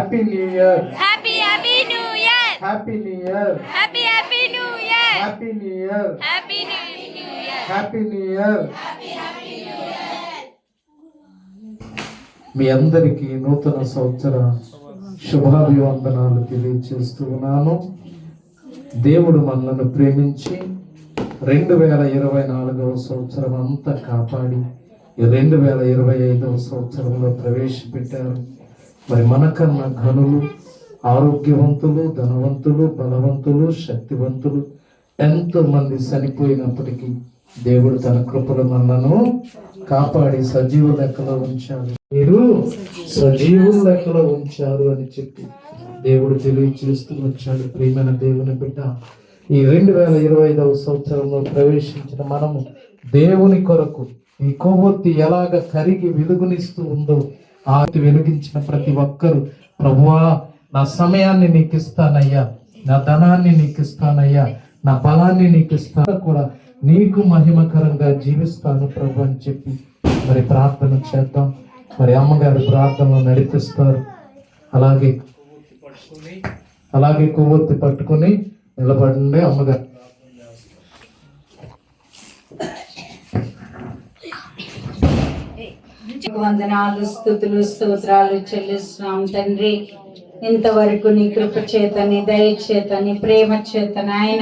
Happy new year, happy new year, happy new year, happy new year, happy new year, happy new year, happy new year. మీ అందరికీ నూతన సంవత్సర శుభాభివందనాలు తెలియజేస్తూ ఉన్నాను. దేవుడు మనల్ని ప్రేమించి 2024వ సంవత్సరం అంతా కాపాడి 2025వ సంవత్సరంలో ప్రవేశపెట్టారు. మరి మనకన్నా ఘనులు, ఆరోగ్యవంతులు, ధనవంతులు, బలవంతులు, శక్తివంతులు ఎంతో మంది చనిపోయినప్పటికీ దేవుడు తన కృపలో మనను కాపాడి సజీవ లెక్కలో ఉంచారు. మీరు సజీవుల లెక్కలో ఉంచారు అని చెప్పి దేవుడు తెలియజేస్తూ వచ్చాడు. ప్రియమైన దేవుని బిడ్డ, ఈ 2025వ సంవత్సరంలో ప్రవేశించిన మనము దేవుని కొరకు ఈ కొవ్వొత్తి ఎలాగ కరిగి వెలుగునిస్తూ ఉందో ఆ వెలిగించిన ప్రతి ఒక్కరూ, ప్రభువా నా సమయాన్ని నీకు ఇస్తానయ్యా, నా ధనాన్ని నీకు ఇస్తానయ్యా, నా బలాన్ని నీకు ఇస్తాను, కూడా నీకు మహిమకరంగా జీవిస్తాను ప్రభు అని చెప్పి మరి ప్రార్థన చేద్దాం. మరి అమ్మగారు ప్రార్థనలు నడిపిస్తారు. అలాగే కొవ్వొత్తి పట్టుకొని నిలబడండి. అమ్మగారు వందనాలు, స్తుతులు, స్తోత్రాలు చెల్లిస్తున్నాం తండ్రి. ఇంతవరకు నీ కృప చేత, నీ దయ చేత, నీ ప్రేమ చేత నాయన